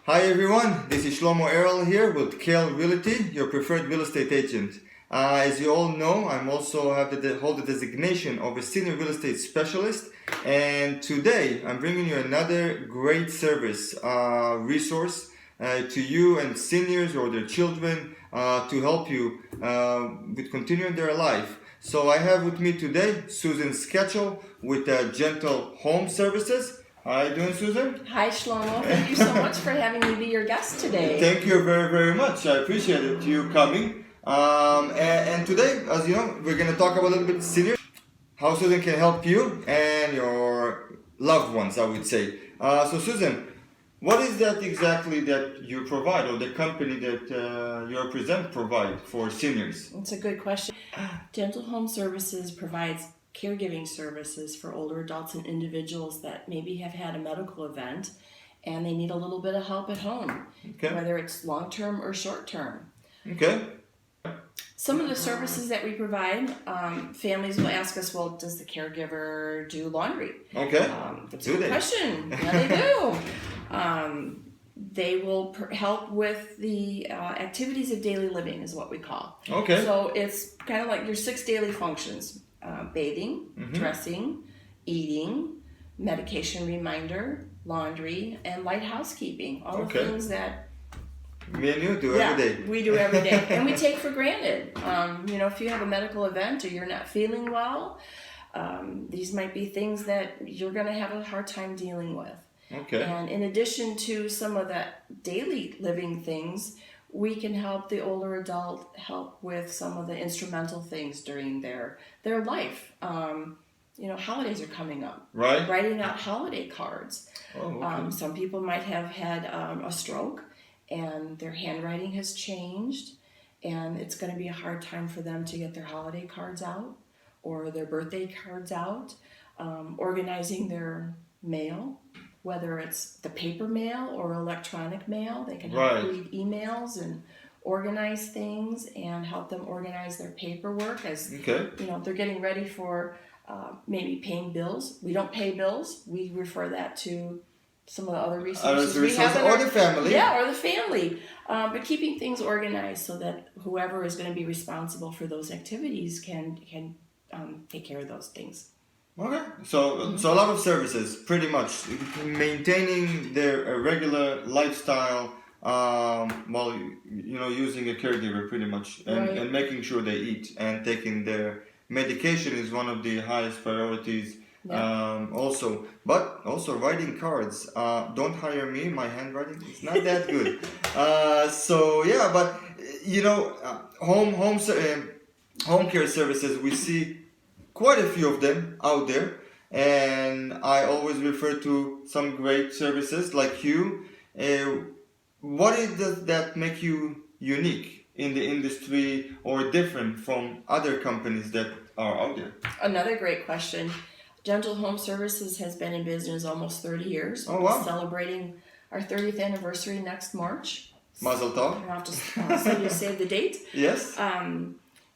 Hi everyone, this is Shlomo Arel here with Kale Realty, your preferred real estate agent. As you all know, I'm also hold the designation of a senior real estate specialist, and today I'm bringing you another great service resource to you and seniors or their children to help you with continuing their life. So I have with me today Susan Scatchell with Gentle Home Services. How are you doing, Susan? Hi, Shlomo. Thank you so much for having me be your guest today. Thank you very, very much. I appreciate it, you coming. And today, as you know, we're going to talk about a little bit senior, how Susan can help you and your loved ones, I would say. So, Susan, what is that exactly that you provide, or the company that you represent provide for seniors? It's a good question. Gentle Home Services provides caregiving services for older adults and individuals that maybe have had a medical event and they need a little bit of help at home, whether it's long-term or short-term. Okay. Some of the services that we provide, families will ask us, well, does the caregiver do laundry? Okay. That's a good question. Yeah, they do. They will help with the activities of daily living is what we call. Okay. So it's kind of like your 6 daily functions. Bathing, dressing, eating, medication reminder, laundry, and light housekeeping. All the things that me and you do every day. We do every day. And we take for granted. If you have a medical event or you're not feeling well, these might be things that you're going to have a hard time dealing with. Okay. And in addition to some of the daily living things, we can help the older adult help with some of the instrumental things during their life. Holidays are coming up. Right. Writing out holiday cards. Oh, okay. Some people might have had a stroke and their handwriting has changed, and it's going to be a hard time for them to get their holiday cards out or their birthday cards out. Organizing their mail, whether it's the paper mail or electronic mail. They can help read emails and organize things and help them organize their paperwork as they're getting ready for maybe paying bills. We don't pay bills. We refer that to some of the other resources we have. Or the family. Yeah, or the family. But keeping things organized so that whoever is going to be responsible for those activities can take care of those things. Okay, so a lot of services, pretty much maintaining their regular lifestyle, while using a caregiver, pretty much, and making sure they eat and taking their medication is one of the highest priorities. Yeah. Also writing cards. Don't hire me. My handwriting is not that good. Home care services, we see quite a few of them out there, and I always refer to some great services like you. What does that make you unique in the industry or different from other companies that are out there? Another great question. Gentle Home Services has been in business almost 30 years. Oh, wow. We're celebrating our 30th anniversary next March. Mazel tov. I'll have to so you save the date. Yes.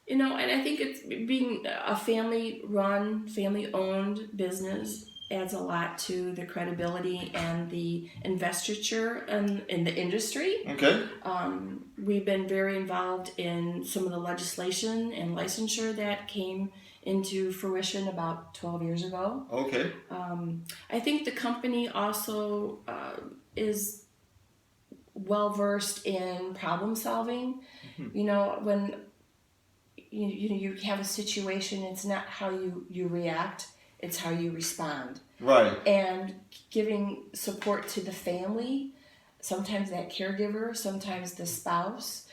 And I think it's being a family-run, family-owned business adds a lot to the credibility and the investiture in the industry. Okay. We've been very involved in some of the legislation and licensure that came into fruition about 12 years ago. Okay. I think the company also is well-versed in problem solving. When you have a situation, it's not how you react, it's how you respond. Right. And giving support to the family, sometimes that caregiver, sometimes the spouse,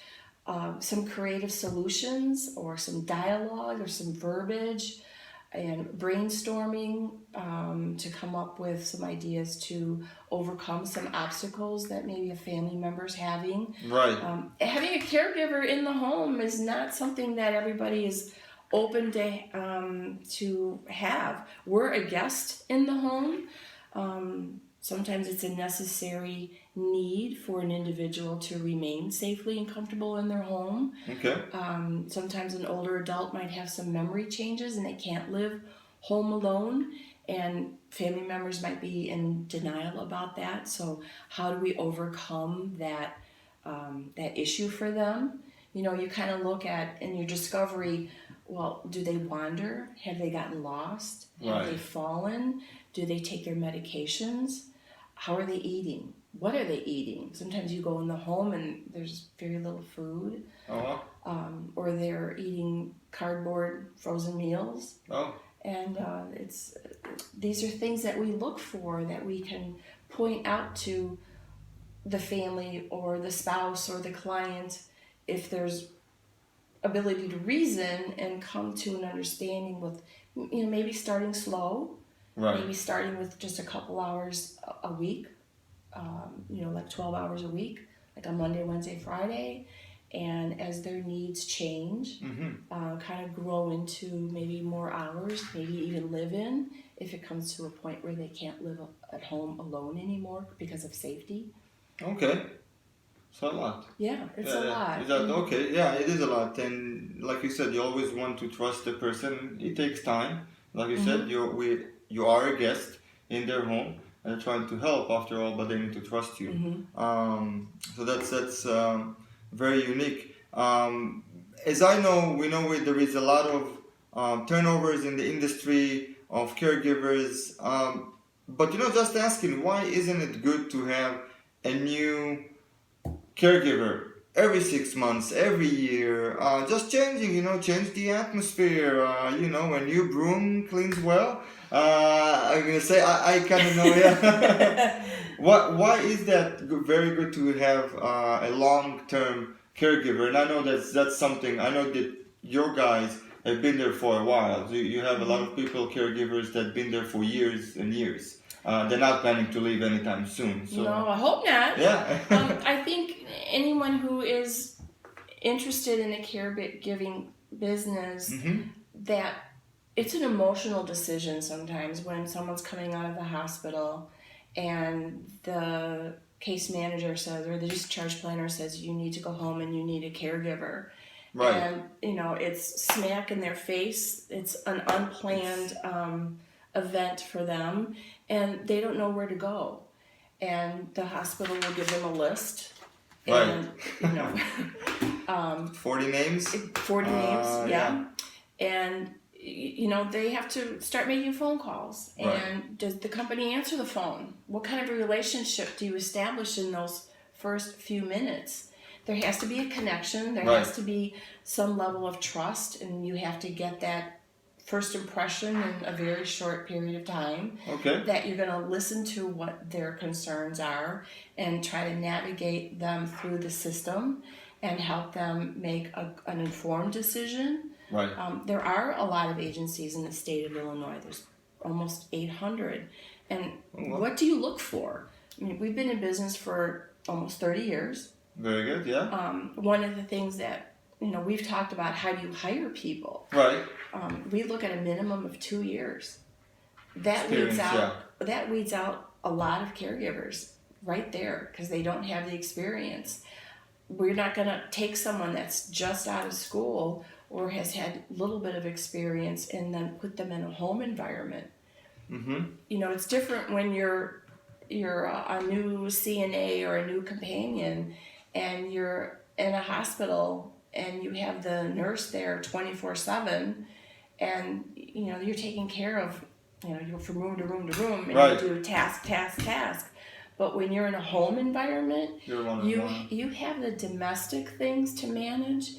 some creative solutions or some dialogue or some verbiage and brainstorming to come up with some ideas to overcome some obstacles that maybe a family member's having. Right. Having a caregiver in the home is not something that everybody is open to have. We're a guest in the home. Sometimes it's a necessary need for an individual to remain safely and comfortable in their home. Okay. Sometimes an older adult might have some memory changes and they can't live home alone. and family members might be in denial about that. So how do we overcome that that issue for them? You kind of look at in your discovery, well, do they wander? Have they gotten lost? Have they fallen? Do they take their medications? How are they eating? What are they eating? Sometimes you go in the home and there's very little food. Or they're eating cardboard frozen meals. And these are things that we look for, that we can point out to the family or the spouse or the client if there's ability to reason and come to an understanding with, maybe starting slow, maybe starting with just a couple hours a week, like 12 hours a week, like on Monday, Wednesday, Friday. And as their needs change, kind of grow into maybe more hours, maybe even live in, if it comes to a point where they can't live at home alone anymore because of safety. Okay. It's a lot. Yeah, it's a lot. Is that okay? Yeah, it is a lot. And like you said, you always want to trust the person. It takes time. Like you said, you are a guest in their home and they're trying to help after all, but they need to trust you. So that's very unique. As I know, there is a lot of turnovers in the industry of caregivers. But just asking, why isn't it good to have a new caregiver every 6 months, every year, just changing, change the atmosphere, a new broom cleans well. I'm going to say, I kind of know, yeah. Why is that very good to have a long-term caregiver? And I know that's something, I know that your guys have been there for a while. You have a lot of people, caregivers, that have been there for years and years. They're not planning to leave anytime soon. So. No, I hope not. Yeah. I think anyone who is interested in the caregiving business, that it's an emotional decision sometimes when someone's coming out of the hospital and the case manager says, or the discharge planner says, you need to go home and you need a caregiver. Right. And, it's smack in their face. It's an unplanned event for them, and they don't know where to go. And the hospital will give them a list. And, 40 names? 40 names, yeah. And, they have to start making phone calls. And does the company answer the phone? What kind of a relationship do you establish in those first few minutes? There has to be a connection. There has to be some level of trust, and you have to get that first impression in a very short period of time. That you're going to listen to what their concerns are and try to navigate them through the system and help them make an informed decision. There are a lot of agencies in the state of Illinois. There's almost 800. And what do you look for? I mean, we've been in business for almost 30 years. Very good, yeah. One of the things that, we've talked about, how do you hire people? We look at a minimum of 2 years. That weeds out a lot of caregivers right there because they don't have the experience. We're not going to take someone that's just out of school or has had a little bit of experience and then put them in a home environment. It's different when you're a new CNA or a new companion and you're in a hospital and you have the nurse there 24/7 and you're taking care of you go from room to room to room and you do task. But when you're in a home environment, you have the domestic things to manage,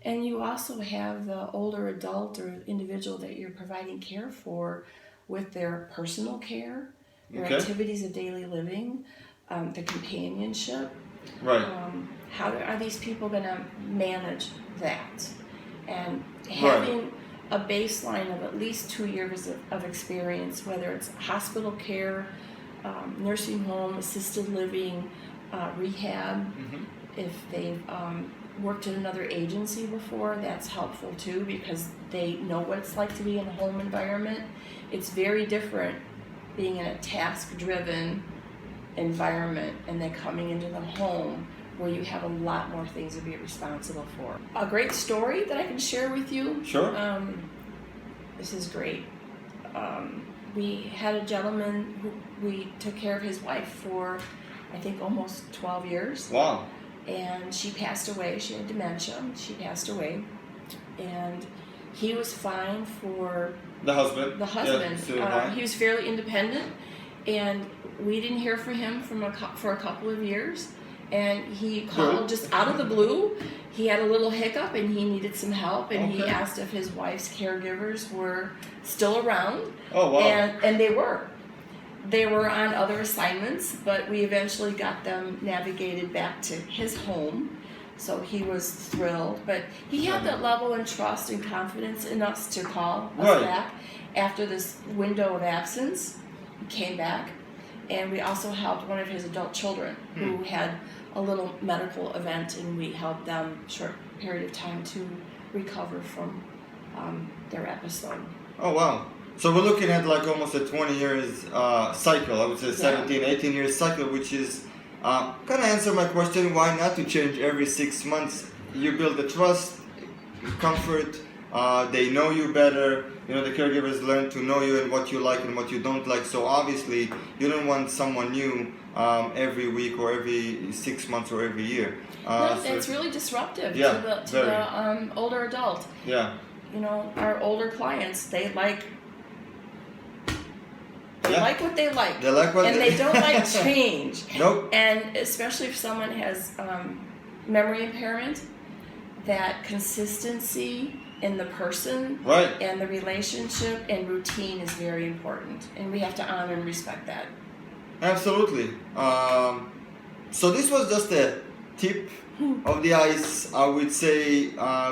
and you also have the older adult or individual that you're providing care for with their personal care, their activities of daily living, the companionship. How are these people going to manage that? And having a baseline of at least 2 years of experience, whether it's hospital care, nursing home, assisted living, rehab. If they've worked in another agency before, that's helpful too because they know what it's like to be in a home environment. It's very different being in a task-driven environment and then coming into the home where you have a lot more things to be responsible for. A great story that I can share with you. Sure. This is great. we had a gentleman who we took care of his wife for, I think, almost 12 years. Wow. And she passed away. She had dementia. She passed away. And he was fine for The husband. the husband. Yeah, still fine. He was fairly independent. And we didn't hear from him for a couple of years. And he called just out of the blue. He had a little hiccup and he needed some help. And he asked if his wife's caregivers were still around. Oh, wow. And they were. They were on other assignments, but we eventually got them navigated back to his home. So he was thrilled. But he had that level of trust and confidence in us to call us back after this window of absence. He came back. And we also helped one of his adult children who had a little medical event, and we helped them short period of time to recover from their episode. Oh, wow. So we're looking at like almost a 20 years cycle, I would say 17, 18 years cycle, which is kind of answer my question, why not to change every 6 months? You build the trust, comfort, they know you better, you know, the caregivers learn to know you and what you like and what you don't like, so obviously you don't want someone new every week or every 6 months or every year. No, so it's really disruptive to the older adult. Yeah. You know, our older clients, they like what they like. They like what they don't like change. Nope. And especially if someone has memory impairment, that consistency in the person and the relationship and routine is very important. And we have to honor and respect that. Absolutely. So this was just a tip of the ice, I would say,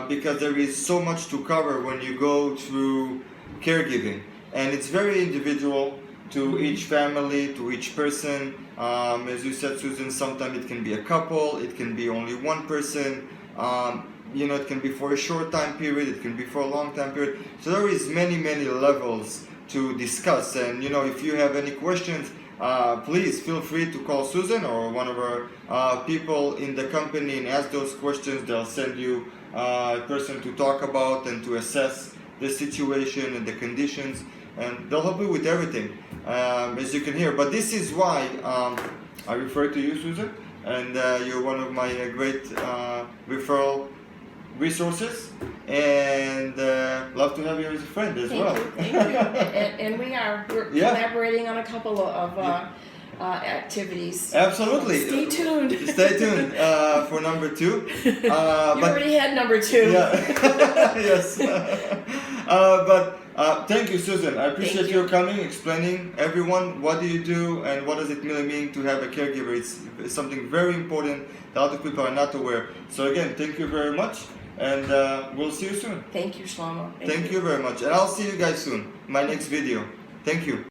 because there is so much to cover when you go through caregiving. And it's very individual to each family, to each person. As you said, Susan, sometimes it can be a couple, it can be only one person. You know, it can be for a short time period, it can be for a long time period. So there is many levels to discuss. And, you know, if you have any questions, please feel free to call Susan or one of our people in the company and ask those questions. They'll send you a person to talk about and to assess the situation and the conditions, and they'll help you with everything, as you can hear. But this is why I refer to you, Susan, and you're one of my great referral resources, and love to have you as a friend as well. Thank you. And we're collaborating on a couple of activities. Absolutely. Stay tuned. Stay tuned for number 2. You already had number 2. Yeah. Yes. But thank you, Susan. I appreciate you coming, explaining everyone what do you do and what does it really mean to have a caregiver. It's something very important that other people are not aware. So again, thank you very much. And we'll see you soon. Thank you, Shlomo. Thank you very much. And I'll see you guys soon. My next video. Thank you.